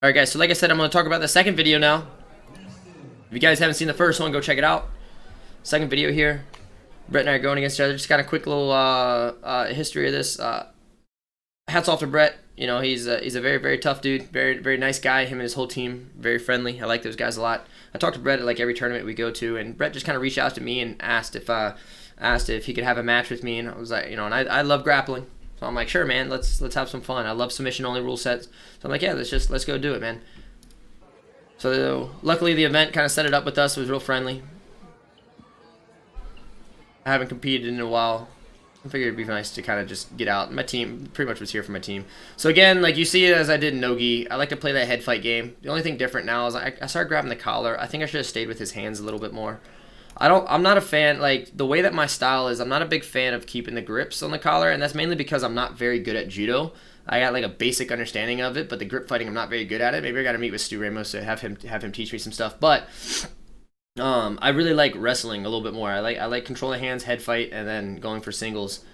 Alright guys, so like I said, I'm going to talk about the second video now. If you guys haven't seen the first one, go check it out. Second video here. Brett and I are going against each other. Just got a quick little history of this. Hats off to Brett. You know, he's a very, very tough dude. Very, very nice guy. Him and his whole team, very friendly. I like those guys a lot. I talk to Brett at like every tournament we go to, and Brett just kind of reached out to me and asked if he could have a match with me, and I was like, you know, and I love grappling. So I'm like, sure, man, let's have some fun. I love submission only rule sets. So I'm like, yeah, let's go do it, man. So luckily the event kind of set it up with us. It was real friendly. I haven't competed in a while. I figured it'd be nice to kind of just get out. My team pretty much was here for my team. So again, like you see it as I did in no-gi, I like to play that head fight game. The only thing different now is I started grabbing the collar. I think I should have stayed with his hands a little bit more. I'm not a fan, like, the way that my style is, I'm not a big fan of keeping the grips on the collar, and that's mainly because I'm not very good at judo. I got, like, a basic understanding of it, but the grip fighting, I'm not very good at it. Maybe I got to meet with Stu Ramos to have him teach me some stuff, but I really like wrestling a little bit more. I like controlling hands, head fight, and then going for singles.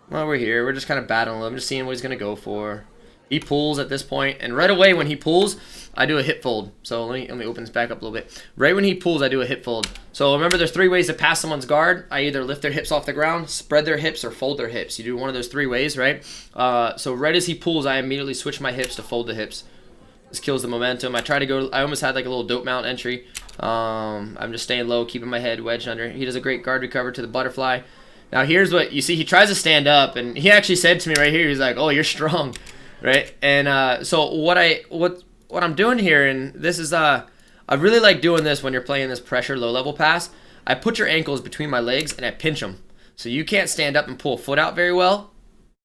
Well, we're here. We're just kind of battling him, just seeing what he's going to go for. He pulls at this point, and right away when he pulls, I do a hip fold. So let me open this back up a little bit. Right when he pulls, I do a hip fold. So remember, there's three ways to pass someone's guard. I either lift their hips off the ground, spread their hips, or fold their hips. You do one of those three ways, right? So right as he pulls, I immediately switch my hips to fold the hips. This kills the momentum. I almost had like a little dope mount entry. I'm just staying low, keeping my head wedged under. He does a great guard recover to the butterfly. Now here's what you see. He tries to stand up, and he actually said to me right here, he's like, "Oh, you're strong." Right, and so what I'm doing here, and this is I really like doing this when you're playing this pressure low level pass. I put your ankles between my legs and I pinch them, so you can't stand up and pull a foot out very well.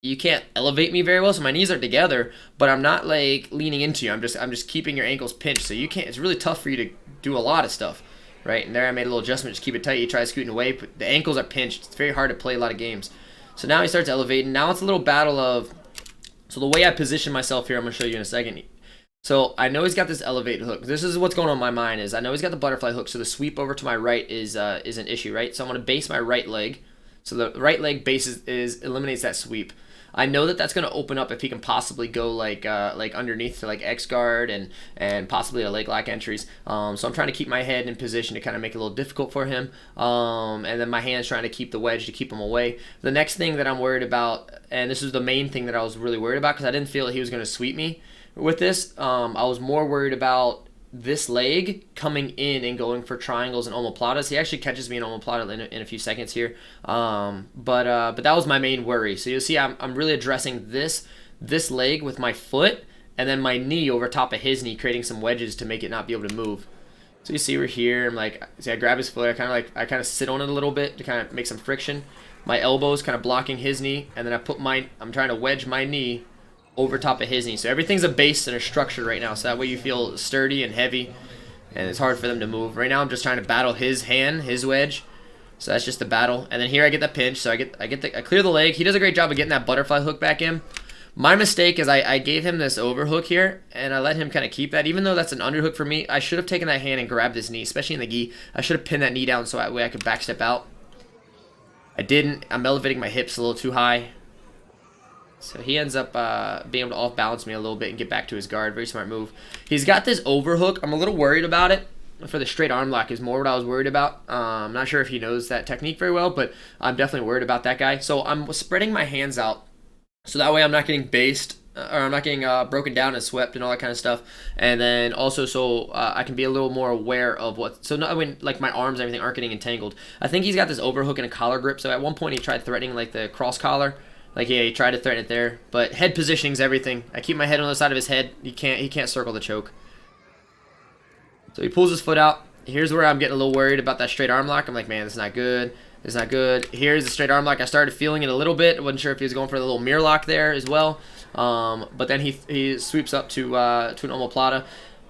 You can't elevate me very well, so my knees are together, but I'm not like leaning into you. I'm just keeping your ankles pinched, so you can't. It's really tough for you to do a lot of stuff, right? And there I made a little adjustment, just keep it tight. You try scooting away, but the ankles are pinched. It's very hard to play a lot of games. So now he starts elevating. Now it's a little battle of. So the way I position myself here, I'm going to show you in a second. So I know he's got this elevate hook. This is what's going on in my mind is I know he's got the butterfly hook, so the sweep over to my right is an issue, right? So I'm going to base my right leg. So the right leg eliminates that sweep. I know that that's going to open up if he can possibly go like underneath to like X guard and possibly a leg lock entries. So I'm trying to keep my head in position to kind of make it a little difficult for him. And then my hands trying to keep the wedge to keep him away. The next thing that I'm worried about, and this is the main thing that I was really worried about because I didn't feel that he was going to sweep me with this. I was more worried about this leg coming in and going for triangles and omoplatas. He actually catches me in omoplata in a few seconds here. But that was my main worry. So you'll see I'm really addressing this leg with my foot and then my knee over top of his knee, creating some wedges to make it not be able to move. So you see we're here. I'm like, see, I grab his foot. I kind of sit on it a little bit to kind of make some friction. My elbow's kind of blocking his knee, and then I'm trying to wedge my knee over top of his knee. So everything's a base and a structure right now, so that way you feel sturdy and heavy and it's hard for them to move. Right now I'm just trying to battle his hand, his wedge. So that's just the battle. And then here I get the pinch, so I clear the leg. He does a great job of getting that butterfly hook back in. My mistake is I gave him this overhook here and I let him kind of keep that. Even though that's an underhook for me, I should have taken that hand and grabbed his knee, especially in the gi. I should have pinned that knee down so that way I could backstep out. I didn't. I'm elevating my hips a little too high. So he ends up being able to off-balance me a little bit and get back to his guard. Very smart move. He's got this overhook. I'm a little worried about it. For the straight arm lock is more what I was worried about. I'm not sure if he knows that technique very well, but I'm definitely worried about that guy. So I'm spreading my hands out so that way I'm not getting based or I'm not getting broken down and swept and all that kind of stuff. And then also so I can be a little more aware of what. So not when like my arms and everything aren't getting entangled. I think he's got this overhook and a collar grip. So at one point he tried threatening like the cross collar. Like, yeah, he tried to threaten it there, but head positioning's everything. I keep my head on the side of his head. He can't circle the choke. So he pulls his foot out. Here's where I'm getting a little worried about that straight arm lock. I'm like, man, this is not good. This is not good. Here's the straight arm lock. I started feeling it a little bit. I wasn't sure if he was going for a little mirror lock there as well. But then he sweeps up to an omoplata.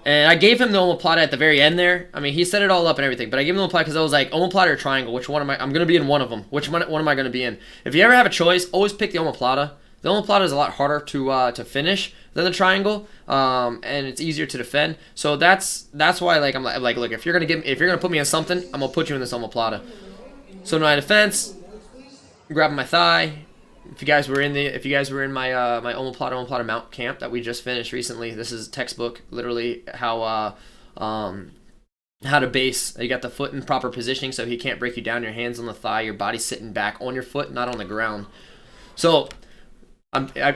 And I gave him the omoplata at the very end there. I mean, he set it all up and everything, but I gave him the omoplata because I was like, omoplata or triangle, which one am I? I'm going to be in one of them. Which one am I going to be in? If you ever have a choice, always pick the omoplata. The omoplata is a lot harder to finish than the triangle, and it's easier to defend. So that's why I'm like, look, if you're gonna put me in something, I'm gonna put you in this omoplata. So in my defense, I'm grabbing my thigh, if you guys were in my my omoplata mount camp that we just finished recently, this is textbook, literally how to base. You got the foot in proper positioning so he can't break you down. Your hands on the thigh, your body sitting back on your foot, not on the ground. So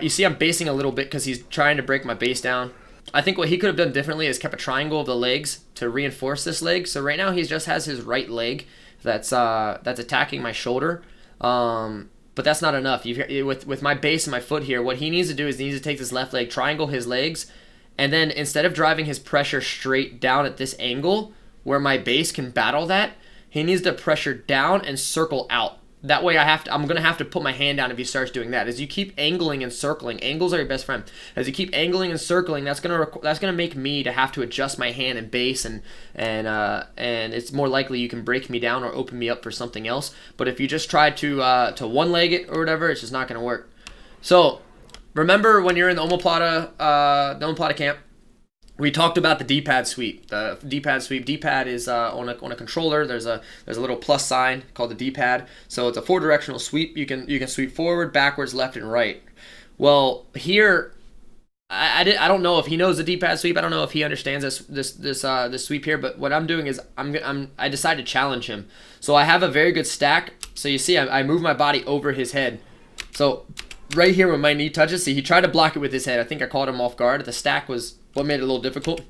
you see I'm basing a little bit because he's trying to break my base down. I think what he could have done differently is kept a triangle of the legs to reinforce this leg. So right now he just has his right leg that's attacking my shoulder. But that's not enough. With my base and my foot here, what he needs to do is he needs to take this left leg, triangle his legs, and then instead of driving his pressure straight down at this angle where my base can battle that, he needs to pressure down and circle out. That way I'm going to have to put my hand down if he starts doing that. As you keep angling and circling, angles are your best friend. As you keep angling and circling, that's going to make me to have to adjust my hand and base, and it's more likely you can break me down or open me up for something else. But if you just try to one-leg it or whatever, it's just not going to work. So remember when you're in the omoplata camp, we talked about the D-pad sweep. The D-pad sweep. D-pad is on a controller. There's a little plus sign called the D-pad. So it's a 4-directional sweep. You can sweep forward, backwards, left, and right. Well, here I don't know if he knows the D-pad sweep. I don't know if he understands this sweep here. But what I'm doing is I decide to challenge him. So I have a very good stack. So you see I move my body over his head. So right here when my knee touches, see he tried to block it with his head. I think I caught him off guard. The stack was what made it a little difficult.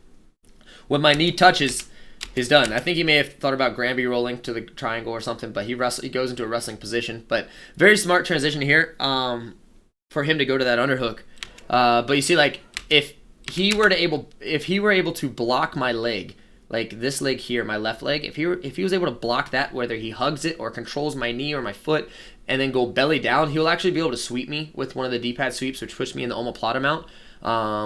When my knee touches, he's done. I think he may have thought about Granby rolling to the triangle or something, but he goes into a wrestling position. But very smart transition here for him to go to that underhook. But you see, like if he were able to block my leg, like this leg here, my left leg, if he was able to block that, whether he hugs it or controls my knee or my foot, and then go belly down, he'll actually be able to sweep me with one of the D-pad sweeps, which puts me in the omoplata mount.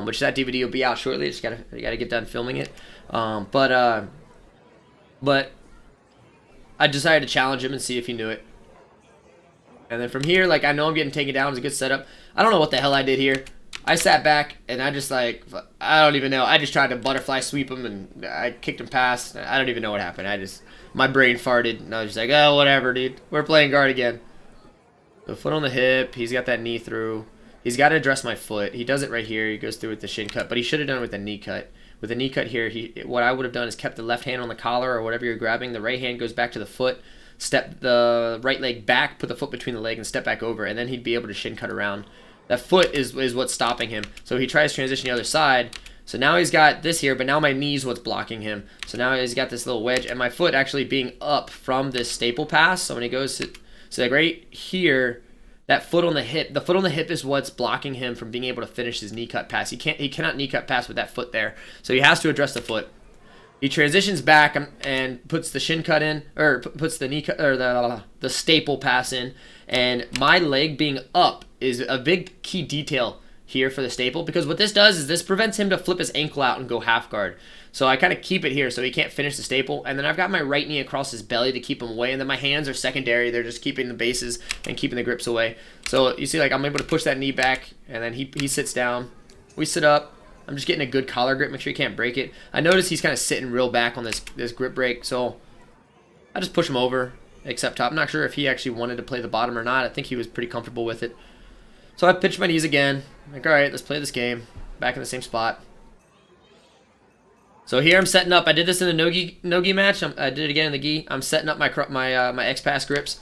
Which that DVD will be out shortly. Just gotta get done filming it. But I decided to challenge him and see if he knew it. And then from here, like I know I'm getting taken down. It's a good setup. I don't know what the hell I did here. I sat back and I just I don't even know. I just tried to butterfly sweep him and I kicked him past. I don't even know what happened. My brain farted and I was just like, oh whatever, dude. We're playing guard again. The foot on the hip. He's got that knee through. He's got to address my foot. He does it right here. He goes through with the shin cut, but he should have done it with a knee cut. With a knee cut here, what I would have done is kept the left hand on the collar or whatever you're grabbing. The right hand goes back to the foot, step the right leg back, put the foot between the leg, and step back over, and then he'd be able to shin cut around. That foot is what's stopping him. So he tries to transition the other side. So now he's got this here, but now my knee's what's blocking him. So now he's got this little wedge, and my foot actually being up from this staple pass. So when he goes to, so like right here, that foot on the hip, is what's blocking him from being able to finish his knee cut pass. He cannot knee cut pass with that foot there. So he has to address the foot. He transitions back and puts the shin cut in, or puts the knee cut, or the staple pass in. And my leg being up is a big key detail here for the staple, because what this does is this prevents him to flip his ankle out and go half guard. So I kind of keep it here so he can't finish the staple, and then I've got my right knee across his belly to keep him away, and then my hands are secondary. They're just keeping the bases and keeping the grips away. So you see, like I'm able to push that knee back, and then he sits down. We sit up. I'm just getting a good collar grip. Make sure you can't break it. I notice he's kind of sitting real back on this grip break, so I just push him over, except top. I'm not sure if he actually wanted to play the bottom or not. I think he was pretty comfortable with it. So I pitch my knees again. I'm like, all right, let's play this game. Back in the same spot. So here I'm setting up. I did this in the no-gi match. I did it again in the gi. I'm setting up my X-Pass grips.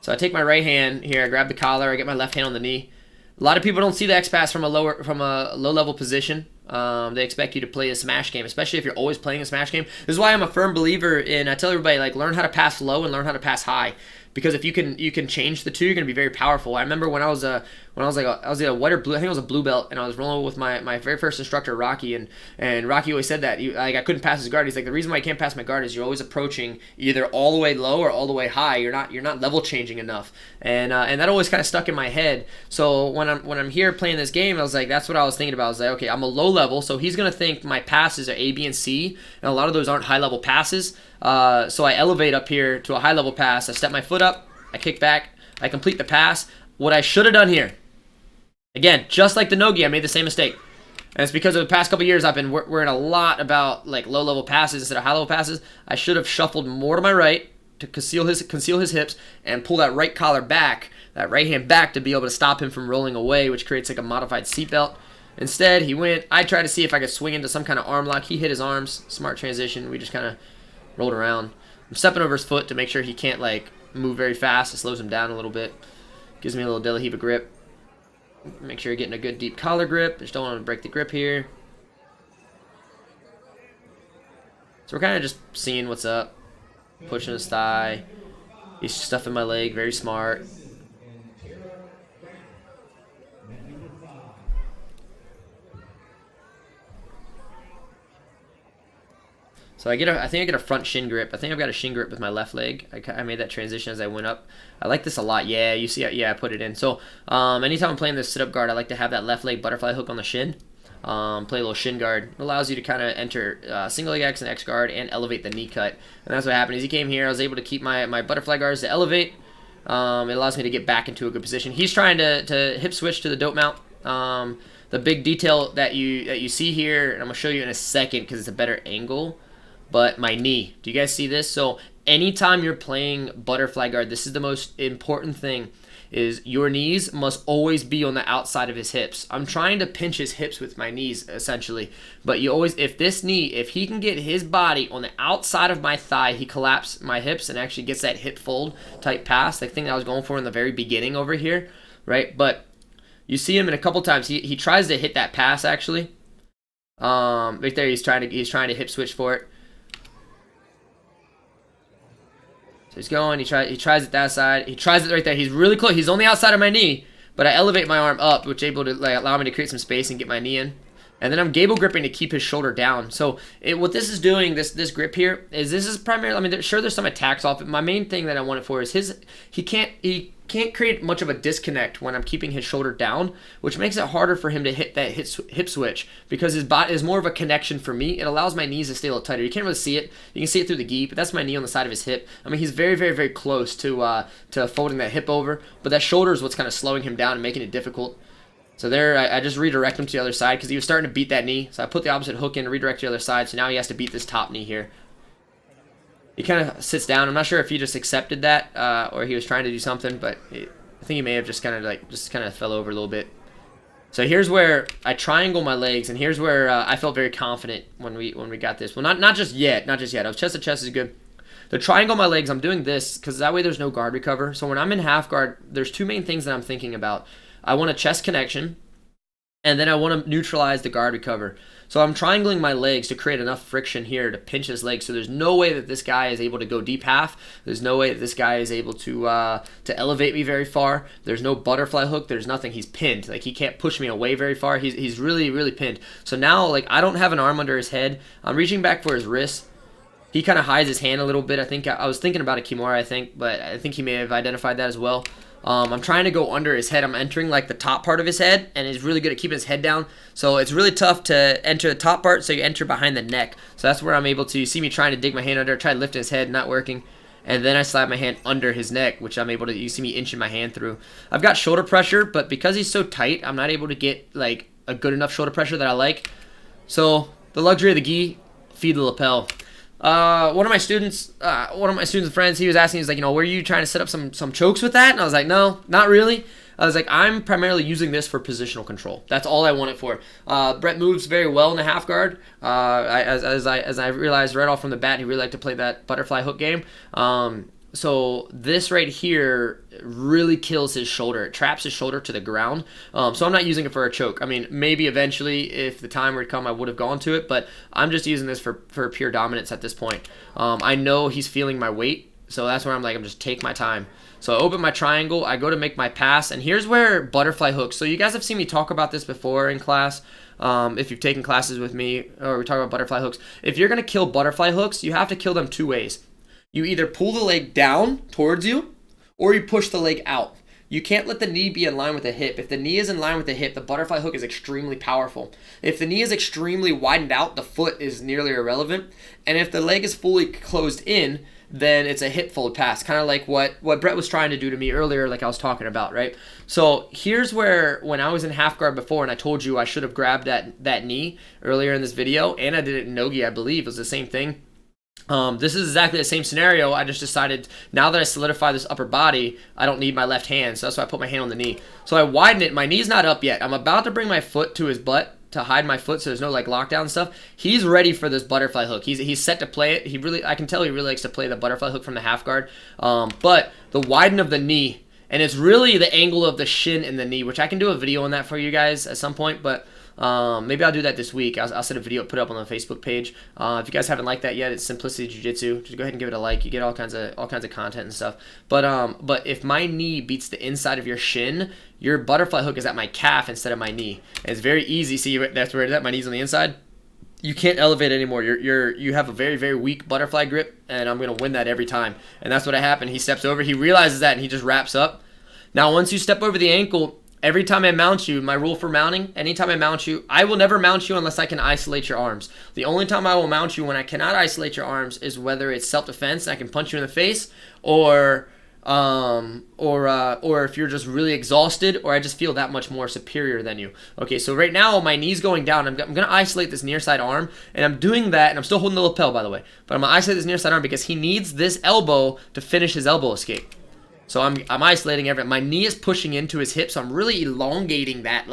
So I take my right hand here. I grab the collar. I get my left hand on the knee. A lot of people don't see the X-Pass from a low-level position. They expect you to play a smash game, especially if you're always playing a smash game. This is why I'm a firm believer in, I tell everybody, like, learn how to pass low and learn how to pass high. Because if you can change the two, you're gonna be very powerful. I remember when I was a white or blue, I think I was a blue belt, and I was rolling with my very first instructor, Rocky, and Rocky always said that I couldn't pass his guard. He's like, the reason why I can't pass my guard is you're always approaching either all the way low or all the way high. You're not level changing enough, and that always kind of stuck in my head. So when I'm here playing this game, I was like, that's what I was thinking about. I was like, okay, I'm a low level, so he's gonna think my passes are A, B, and C, and a lot of those aren't high level passes. So I elevate up here to a high level pass. I step my foot up, I kick back, I complete the pass. What I should have done here, again, just like the no-gi, I made the same mistake. And it's because of the past couple years I've been worrying a lot about like low level passes instead of high level passes. I should have shuffled more to my right to conceal his hips and pull that right collar back, that right hand back, to be able to stop him from rolling away, which creates like a modified seatbelt. Instead, he went. I tried to see if I could swing into some kind of arm lock. He hit his arms. Smart transition. We just kind of rolled around. I'm stepping over his foot to make sure he can't like move very fast. It slows him down a little bit. Gives me a little De La Riva grip. Make sure you're getting a good deep collar grip. Just don't want to break the grip here. So we're kind of just seeing what's up. Pushing his thigh. He's stuffing my leg. Very smart. So I think I get a front shin grip. I think I've got a shin grip with my left leg. I made that transition as I went up. I like this a lot. Yeah, you see, yeah, I put it in. So anytime I'm playing this sit-up guard, I like to have that left leg butterfly hook on the shin. Play a little shin guard. It allows you to kind of enter single leg X and X guard and elevate the knee cut. And that's what happened. As he came here, I was able to keep my butterfly guards to elevate. It allows me to get back into a good position. He's trying to hip switch to the dope mount. The big detail that you see here, and I'm going to show you in a second because it's a better angle, but my knee. Do you guys see this? So anytime you're playing butterfly guard, this is the most important thing, is your knees must always be on the outside of his hips. I'm trying to pinch his hips with my knees, essentially. But you always, if he can get his body on the outside of my thigh, he collapses my hips and actually gets that hip fold type pass, the thing that I was going for in the very beginning over here, right? But you see him in a couple times. He tries to hit that pass, actually. Right there, he's trying to hip switch for it. So he's going, he tries it that side, he tries it right there, he's really close, he's on the outside of my knee, but I elevate my arm up, which is able to like allow me to create some space and get my knee in. And then I'm gable gripping to keep his shoulder down. So what this is doing, this grip here, is primarily, I mean, sure there's some attacks off it. My main thing that I want it for is he can't create much of a disconnect when I'm keeping his shoulder down, which makes it harder for him to hit that hip switch because his body is more of a connection for me. It allows my knees to stay a little tighter. You can't really see it. You can see it through the gi, but that's my knee on the side of his hip. I mean, he's very, very, very close to folding that hip over, but that shoulder is what's kind of slowing him down and making it difficult. So there, I just redirect him to the other side because he was starting to beat that knee. So I put the opposite hook in, redirect to the other side. So now he has to beat this top knee here. He kind of sits down. I'm not sure if he just accepted that or he was trying to do something, but I think he may have just kind of fell over a little bit. So here's where I triangle my legs, and here's where I felt very confident when we got this. Well, not just yet. I was chest to chest is good. The triangle my legs, I'm doing this because that way there's no guard recover. So when I'm in half guard, there's two main things that I'm thinking about. I want a chest connection, and then I want to neutralize the guard recover. So I'm triangling my legs to create enough friction here to pinch his legs. So there's no way that this guy is able to go deep half. There's no way that this guy is able to elevate me very far. There's no butterfly hook. There's nothing. He's pinned. Like, he can't push me away very far. He's really, really pinned. So now, like, I don't have an arm under his head. I'm reaching back for his wrist. He kind of hides his hand a little bit. I think I was thinking about a Kimura, but I think he may have identified that as well. I'm trying to go under his head. I'm entering like the top part of his head, and he's really good at keeping his head down. So it's really tough to enter the top part, so you enter behind the neck. So that's where I'm able to, you see me trying to dig my hand under, try to lift his head, not working. And then I slide my hand under his neck, which I'm able to, you see me inching my hand through. I've got shoulder pressure, but because he's so tight, I'm not able to get like a good enough shoulder pressure that I like. So the luxury of the gi, feed the lapel. One of my students and friends, he was asking, he's like, were you trying to set up some chokes with that? And I was like, no, not really. I was like, I'm primarily using this for positional control. That's all I want it for. Brett moves very well in the half guard. As I realized right off from the bat, he really liked to play that butterfly hook game. So this right here really kills his shoulder. It traps his shoulder to the ground. So I'm not using it for a choke. I mean, maybe eventually if the time would come, I would have gone to it, but I'm just using this for pure dominance at this point. I know he's feeling my weight, so that's where I'm just take my time. So I open my triangle, I go to make my pass, and here's where butterfly hooks. So you guys have seen me talk about this before in class. If you've taken classes with me, or we talk about butterfly hooks. If you're going to kill butterfly hooks, you have to kill them two ways. You either pull the leg down towards you, or you push the leg out. You can't let the knee be in line with the hip. If the knee is in line with the hip, the butterfly hook is extremely powerful. If the knee is extremely widened out, the foot is nearly irrelevant. And if the leg is fully closed in, then it's a hip fold pass, kind of like what Brett was trying to do to me earlier, like I was talking about, right? So here's where, when I was in half guard before, and I told you I should have grabbed that knee earlier in this video, and I did it in no-gi, I believe, it was the same thing. This is exactly the same scenario. I just decided now that I solidify this upper body, I don't need my left hand. So that's why I put my hand on the knee. So I widen it. My knee's not up yet. I'm about to bring my foot to his butt to hide my foot so there's no like lockdown stuff. He's ready for this butterfly hook. He's set to play it. I can tell he really likes to play the butterfly hook from the half guard. But the widen of the knee, and it's really the angle of the shin and the knee, which I can do a video on that for you guys at some point, but maybe I'll do that this week. I'll set a video, put it up on the Facebook page. If you guys haven't liked that yet, it's Simplicity Jiu Jitsu. Just go ahead and give it a like. You get all kinds of content and stuff. But if my knee beats the inside of your shin, your butterfly hook is at my calf instead of my knee. And it's very easy. See, that's where it's at. My knee's on the inside. You can't elevate anymore. You have a very, very weak butterfly grip, and I'm gonna win that every time. And that's what happened. He steps over. He realizes that, and he just wraps up. Now, once you step over the ankle, every time I mount you, my rule for mounting, anytime I mount you, I will never mount you unless I can isolate your arms. The only time I will mount you when I cannot isolate your arms is whether it's self-defense and I can punch you in the face, or if you're just really exhausted, or I just feel that much more superior than you. Okay, so right now my knee's going down. I'm gonna isolate this near side arm, and I'm doing that, and I'm still holding the lapel, by the way. But I'm gonna isolate this near side arm because he needs this elbow to finish his elbow escape. So I'm isolating everything. My knee is pushing into his hip, so I'm really elongating that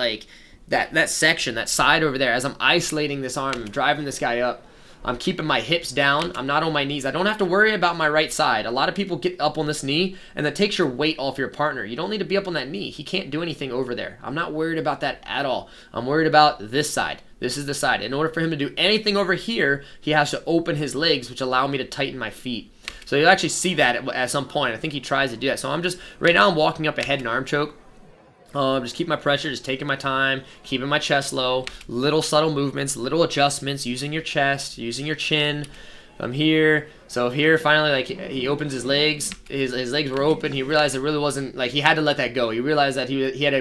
that section, that side over there. As I'm isolating this arm, I'm driving this guy up. I'm keeping my hips down. I'm not on my knees. I don't have to worry about my right side. A lot of people get up on this knee, and that takes your weight off your partner. You don't need to be up on that knee. He can't do anything over there. I'm not worried about that at all. I'm worried about this side. This is the side. In order for him to do anything over here, he has to open his legs, which allow me to tighten my feet. So you'll actually see that at some point. I think he tries to do that. So right now I'm walking up a head and arm choke. Just keep my pressure, just taking my time, keeping my chest low, little subtle movements, little adjustments, using your chest, using your chin. I'm here. So here, finally, like, he opens his legs. His legs were open. He realized it really wasn't, like, he had to let that go. He realized that he had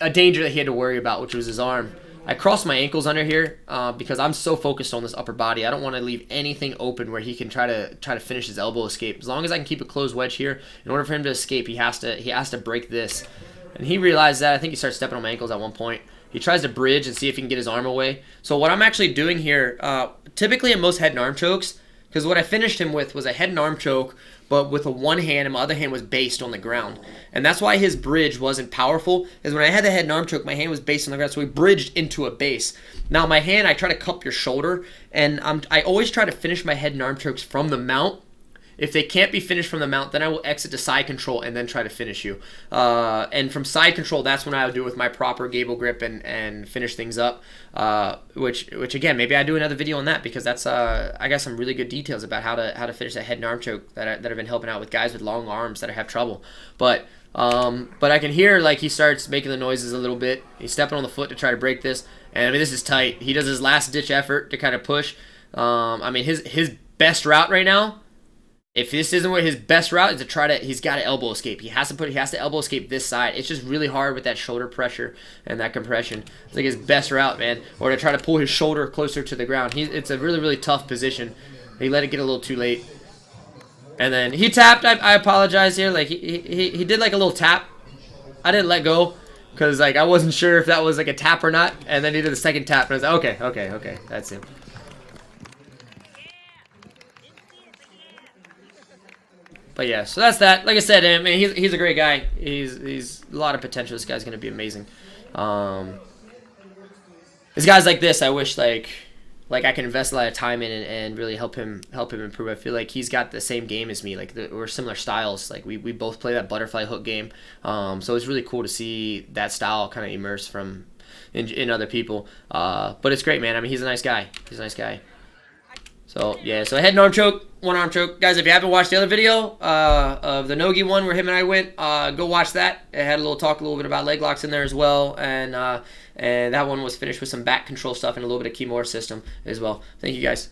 a danger that he had to worry about, which was his arm. I crossed my ankles under here because I'm so focused on this upper body. I don't want to leave anything open where he can try to finish his elbow escape. As long as I can keep a closed wedge here, in order for him to escape, he has to break this. And he realized that. I think he started stepping on my ankles at one point. He tries to bridge and see if he can get his arm away. So what I'm actually doing here, typically in most head and arm chokes, because what I finished him with was a head and arm choke, but with a one hand, and my other hand was based on the ground. And that's why his bridge wasn't powerful, is when I had the head and arm choke, my hand was based on the ground, so we bridged into a base. Now my hand, I try to cup your shoulder, and I always try to finish my head and arm chokes from the mount. If they can't be finished from the mount, then I will exit to side control and then try to finish you. And from side control, that's when I would do it with my proper gable grip and finish things up. Which again, maybe I do another video on that, because that's I got some really good details about how to finish that head and arm choke that have been helping out with guys with long arms that have trouble. But I can hear, like, he starts making the noises a little bit. He's stepping on the foot to try to break this, and I mean, this is tight. He does his last ditch effort to kind of push. I mean, his best route right now, if this isn't what his best route is, he's got to elbow escape. He has to elbow escape this side. It's just really hard with that shoulder pressure and that compression. It's like his best route, man. Or to try to pull his shoulder closer to the ground. It's a really, really tough position. He let it get a little too late. And then he tapped. I apologize here. Like, he did like a little tap. I didn't let go because, like, I wasn't sure if that was like a tap or not. And then he did the second tap, and I was like, okay, that's him. But yeah, so that's that. Like I said, I mean, he's a great guy. He's a lot of potential. This guy's gonna be amazing. There's guys like this, I wish like I can invest a lot of time in and really help him improve. I feel like he's got the same game as me. Like, we're similar styles. Like, we both play that butterfly hook game. So it's really cool to see that style kind of immerse in other people. But it's great, man. I mean, he's a nice guy. So yeah, so a head and arm choke, one arm choke. Guys, if you haven't watched the other video of the Nogi one where him and I went, go watch that. It had a little bit about leg locks in there as well, and that one was finished with some back control stuff and a little bit of Kimura system as well. Thank you, guys.